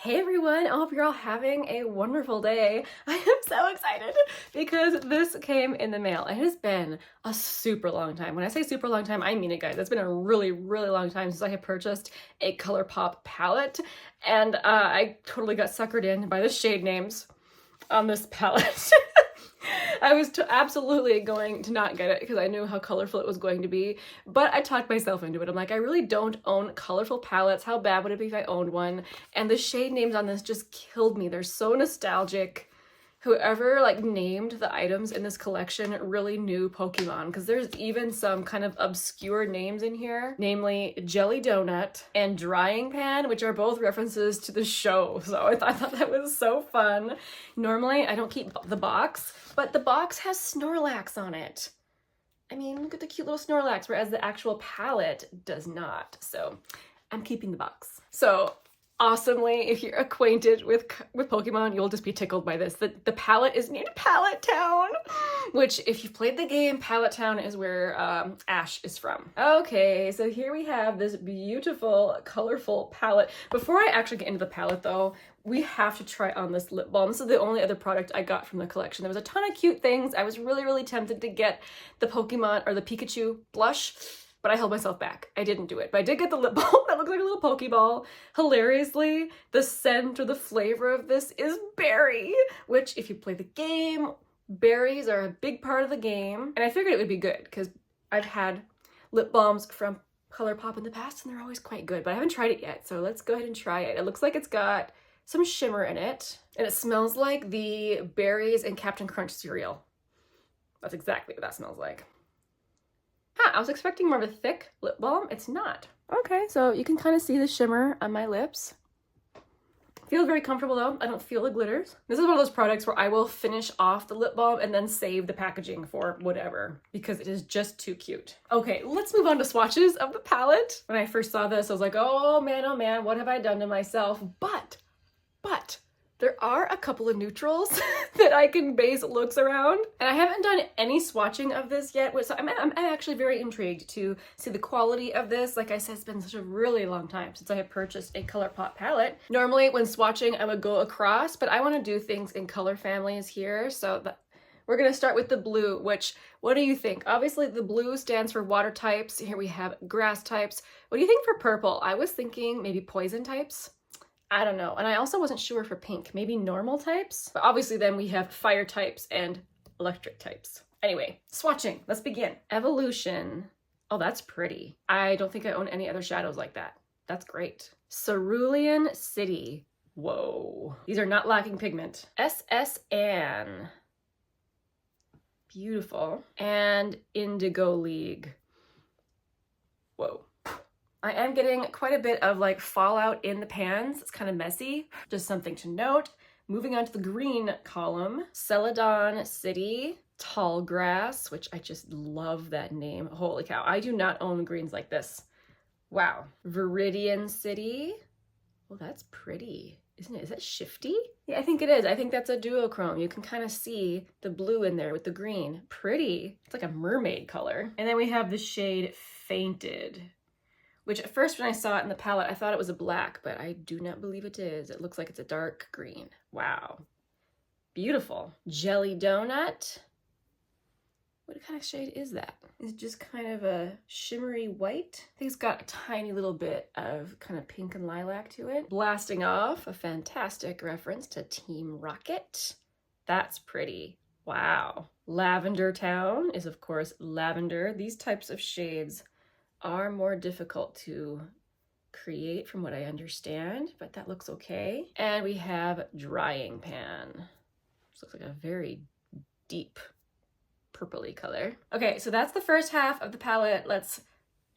Hey everyone, I hope you're all having a wonderful day. I am so excited because this came in the mail. It has been a super long time. When I say super long time, I mean it, guys. It's been a really, really long time since I have purchased a Colourpop palette, and I totally got suckered in by the shade names on this palette. I was absolutely going to not get it because I knew how colorful it was going to be, but I talked myself into it. I'm like, I really don't own colorful palettes. How bad would it be if I owned one? And the shade names on this just killed me. They're so nostalgic. Whoever like named the items in this collection really knew Pokemon, because there's even some kind of obscure names in here, namely Jelly Donut and Drying Pan, which are both references to the show. So I thought that was so fun. Normally I don't keep the box, but the box has Snorlax on it. I mean, look at the cute little Snorlax, whereas the actual palette does not. So I'm keeping the box. So awesomely, if you're acquainted with Pokemon, you'll just be tickled by this. The palette is named Pallet Town, which if you've played the game, Pallet Town is where Ash is from. Okay, so here we have this beautiful, colorful palette. Before I actually get into the palette though, we have to try on this lip balm. This is the only other product I got from the collection. There was a ton of cute things. I was really, really tempted to get the Pokemon or the Pikachu blush, but I held myself back. I didn't do it. But I did get the lip balm that looks like a little Pokeball. Hilariously, the scent or the flavor of this is berry, which if you play the game, berries are a big part of the game. And I figured it would be good because I've had lip balms from Colourpop in the past and they're always quite good, but I haven't tried it yet. So let's go ahead and try it. It looks like it's got some shimmer in it and it smells like the berries in Captain Crunch cereal. That's exactly what that smells like. I was expecting more of a thick lip balm. It's not. Okay, so you can kind of see the shimmer on my lips. Feels very comfortable though. I don't feel the glitters. This is one of those products where I will finish off the lip balm and then save the packaging for whatever because it is just too cute. Okay, let's move on to swatches of the palette. When I first saw this, I was like, oh man, what have I done to myself? But there are a couple of neutrals that I can base looks around. And I haven't done any swatching of this yet, so I'm actually very intrigued to see the quality of this. Like I said, it's been such a really long time since I have purchased a Colourpop palette. Normally when swatching, I would go across, but I want to do things in color families here. So we're going to start with the blue, which, what do you think? Obviously the blue stands for water types. Here we have grass types. What do you think for purple? I was thinking maybe poison types. I don't know. And I also wasn't sure for pink, maybe normal types. But obviously then we have fire types and electric types. Anyway, swatching, let's begin. Evolution. Oh, that's pretty. I don't think I own any other shadows like that. That's great. Cerulean City. Whoa. These are not lacking pigment. SSN. Beautiful. And Indigo League. Whoa. I am getting quite a bit of like fallout in the pans. It's kind of messy. Just something to note. Moving on to the green column. Celadon City. Tall Grass, which I just love that name. Holy cow. I do not own greens like this. Wow. Viridian City. Well, that's pretty, isn't it? Is that shifty? Yeah, I think it is. I think that's a duochrome. You can kind of see the blue in there with the green. Pretty. It's like a mermaid color. And then we have the shade Fainted, which at first when I saw it in the palette, I thought it was a black, but I do not believe it is. It looks like it's a dark green. Wow. Beautiful. Jelly Donut. What kind of shade is that? Is it just kind of a shimmery white? I think it's got a tiny little bit of kind of pink and lilac to it. Blasting Off, a fantastic reference to Team Rocket. That's pretty. Wow. Lavender Town is of course lavender. These types of shades are more difficult to create from what I understand, but that looks okay. And we have Drying Pan. This looks like a very deep purpley color. Okay, so that's the first half of the palette. Let's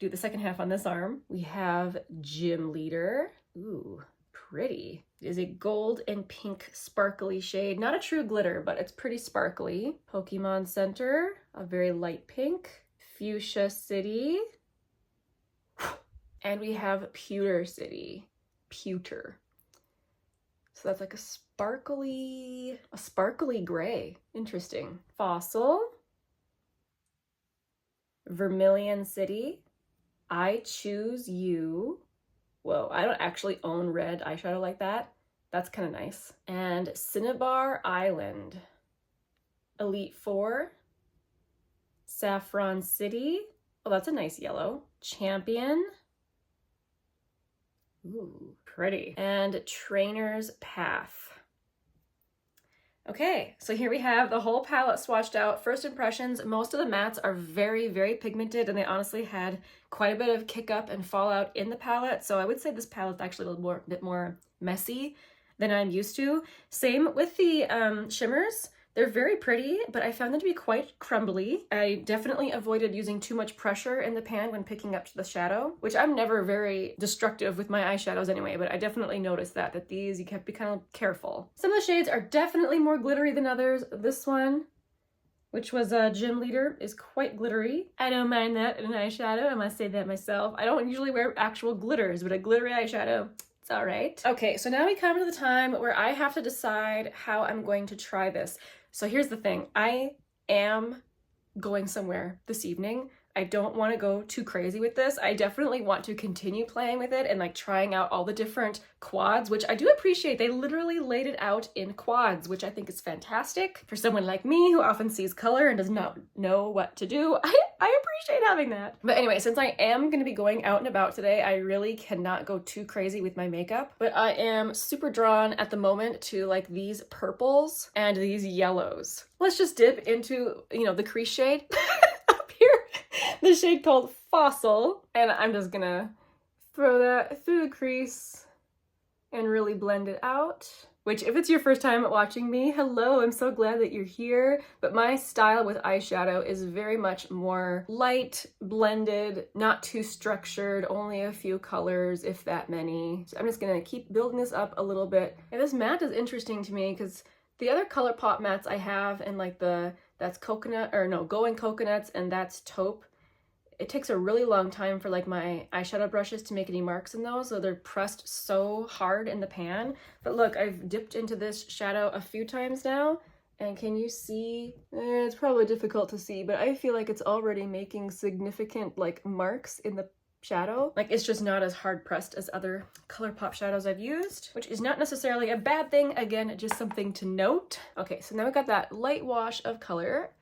do the second half on this arm. We have Gym Leader. Ooh, pretty. It is a gold and pink sparkly shade. Not a true glitter, but it's pretty sparkly. Pokemon Center, a very light pink. Fuchsia City. And we have Pewter City. Pewter. So that's like a sparkly gray. Interesting. Fossil. Vermilion City. I Choose You. Whoa, I don't actually own red eyeshadow like that. That's kind of nice. And Cinnabar Island, Elite 4, Saffron City. Oh, that's a nice yellow. Champion. Ooh, pretty. And Trainer's Path. Okay, so here we have the whole palette swatched out. First impressions, most of the mattes are very, very pigmented, and they honestly had quite a bit of kick up and fallout in the palette. So I would say this palette's actually a bit more messy than I'm used to. Same with the shimmers. They're very pretty, but I found them to be quite crumbly. I definitely avoided using too much pressure in the pan when picking up the shadow, which I'm never very destructive with my eyeshadows anyway, but I definitely noticed that these, you have to be kind of careful. Some of the shades are definitely more glittery than others. This one, which was a Gym Leader, is quite glittery. I don't mind that in an eyeshadow, I must say that myself. I don't usually wear actual glitters, but a glittery eyeshadow, it's all right. Okay, so now we come to the time where I have to decide how I'm going to try this. So here's the thing, I am going somewhere this evening. I don't want to go too crazy with this. I definitely want to continue playing with it and like trying out all the different quads, which I do appreciate. They literally laid it out in quads, which I think is fantastic. For someone like me who often sees color and does not know what to do, I appreciate having that. But anyway, since I am going to be going out and about today, I really cannot go too crazy with my makeup, but I am super drawn at the moment to like these purples and these yellows. Let's just dip into, you know, the crease shade. The shade called Fossil, and I'm just gonna throw that through the crease and really blend it out. Which, if it's your first time watching me, hello, I'm so glad that you're here. But my style with eyeshadow is very much more light, blended, not too structured, only a few colors, if that many. So I'm just gonna keep building this up a little bit. And this matte is interesting to me because the other Colourpop mattes I have, and like that's coconut, or no, Going Coconuts, and that's taupe. It takes a really long time for like my eyeshadow brushes to make any marks in those, so they're pressed so hard in the pan. But look, I've dipped into this shadow a few times now, and can you see? It's probably difficult to see, but I feel like it's already making significant like marks in the shadow. Like it's just not as hard pressed as other Colourpop shadows I've used, which is not necessarily a bad thing. Again, just something to note. Okay, so now we got that light wash of color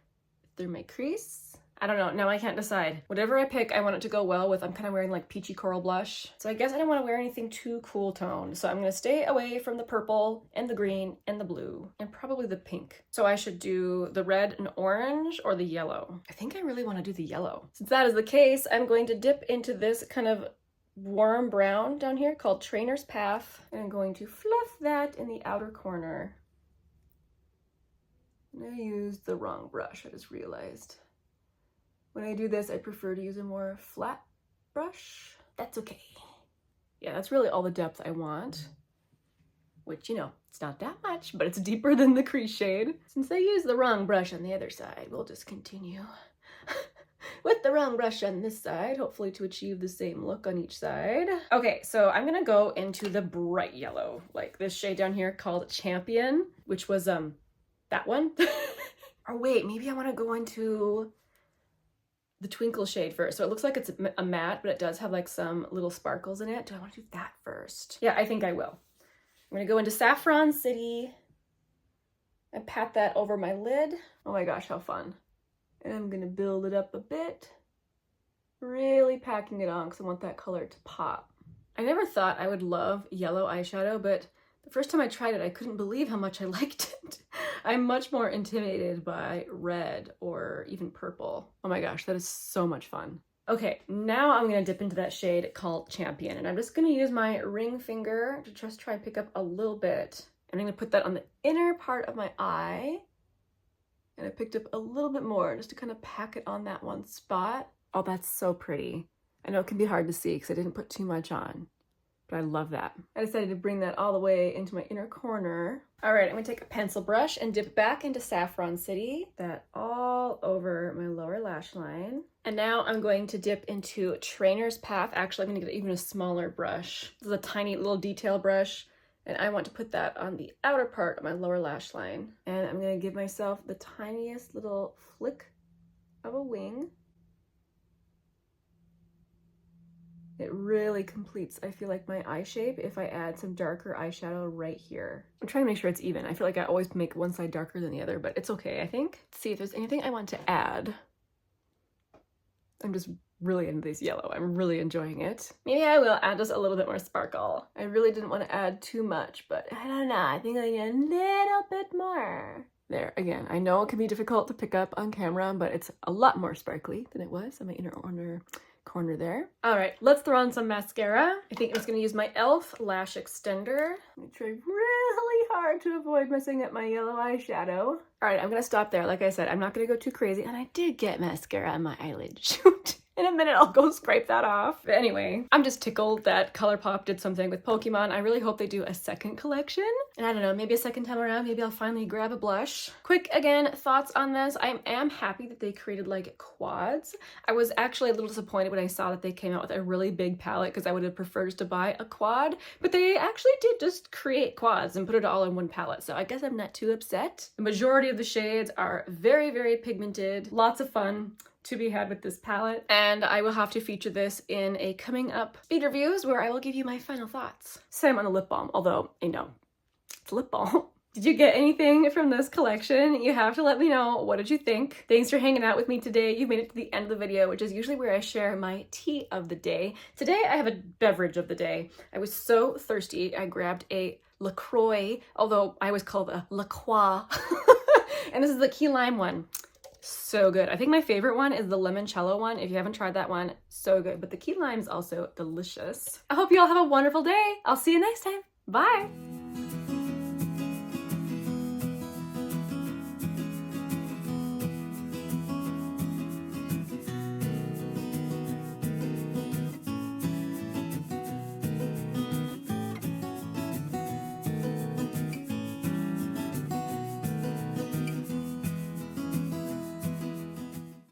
through my crease. I don't know, now I can't decide. Whatever I pick, I want it to go well with. I'm kind of wearing like peachy coral blush. So I guess I don't want to wear anything too cool toned. So I'm gonna stay away from the purple and the green and the blue and probably the pink. So I should do the red and orange or the yellow. I think I really want to do the yellow. Since that is the case, I'm going to dip into this kind of warm brown down here called Trainer's Path. And I'm going to fluff that in the outer corner. And I used the wrong brush, I just realized. When I do this, I prefer to use a more flat brush. That's okay. Yeah, that's really all the depth I want, which, you know, it's not that much, but it's deeper than the crease shade. Since I used the wrong brush on the other side, we'll just continue with the wrong brush on this side, hopefully to achieve the same look on each side. Okay, so I'm gonna go into the bright yellow, like this shade down here called Champion, which was that one. Or wait, maybe I wanna go into the Twinkle shade first. So it looks like it's a matte, but it does have like some little sparkles in it. Do I want to do that first? Yeah, I think I will. I'm gonna go into Saffron City and pat that over my lid. Oh my gosh, how fun. And I'm gonna build it up a bit, really packing it on because I want that color to pop. I never thought I would love yellow eyeshadow, but the first time I tried it, I couldn't believe how much I liked it. I'm much more intimidated by red or even purple. Oh my gosh, that is so much fun. Okay, now I'm gonna dip into that shade called Champion, and I'm just gonna use my ring finger to just try and pick up a little bit. And I'm gonna put that on the inner part of my eye. And I picked up a little bit more just to kind of pack it on that one spot. Oh, that's so pretty. I know it can be hard to see because I didn't put too much on, but I love that. I decided to bring that all the way into my inner corner. All right, I'm gonna take a pencil brush and dip back into Saffron City, that all over my lower lash line. And now I'm going to dip into Trainer's Path. Actually, I'm gonna get even a smaller brush. This is a tiny little detail brush, and I want to put that on the outer part of my lower lash line. And I'm gonna give myself the tiniest little flick of a wing. It really completes, I feel like, my eye shape if I add some darker eyeshadow right here. I'm trying to make sure it's even. I feel like I always make one side darker than the other, but it's okay, I think. Let's see if there's anything I want to add. I'm just really into this yellow. I'm really enjoying it. Maybe I will add just a little bit more sparkle. I really didn't want to add too much, but I don't know. I think I need a little bit more. There, again, I know it can be difficult to pick up on camera, but it's a lot more sparkly than it was on my inner corner there. All right, let's throw on some mascara. I think I'm just gonna use my e.l.f. lash extender. I'm gonna try really hard to avoid messing up my yellow eyeshadow. All right, I'm gonna stop there. Like I said, I'm not gonna go too crazy, and I did get mascara on my eyelid. Shoot. In a minute, I'll go scrape that off. But anyway, I'm just tickled that Colourpop did something with Pokemon. I really hope they do a second collection. And I don't know, maybe a second time around, maybe I'll finally grab a blush. Quick, again, thoughts on this. I am happy that they created like quads. I was actually a little disappointed when I saw that they came out with a really big palette because I would have preferred just to buy a quad, but they actually did just create quads and put it all in one palette. So I guess I'm not too upset. The majority of the shades are very, very pigmented. Lots of fun to be had with this palette, and I will have to feature this in a coming up speed reviews where I will give you my final thoughts. Same on the lip balm, although I know it's lip balm. Did you get anything from this collection? You have to let me know. What did you think? Thanks for hanging out with me today. You've made it to the end of the video, which is usually where I share my tea of the day. Today I have a beverage of the day. I was so thirsty, I grabbed a LaCroix, although I always call it a La Croix. And this is the key lime one. So good. I think my favorite one is the limoncello one. If you haven't tried that one, so good. But the key lime is also delicious. I hope you all have a wonderful day. I'll see you next time. Bye.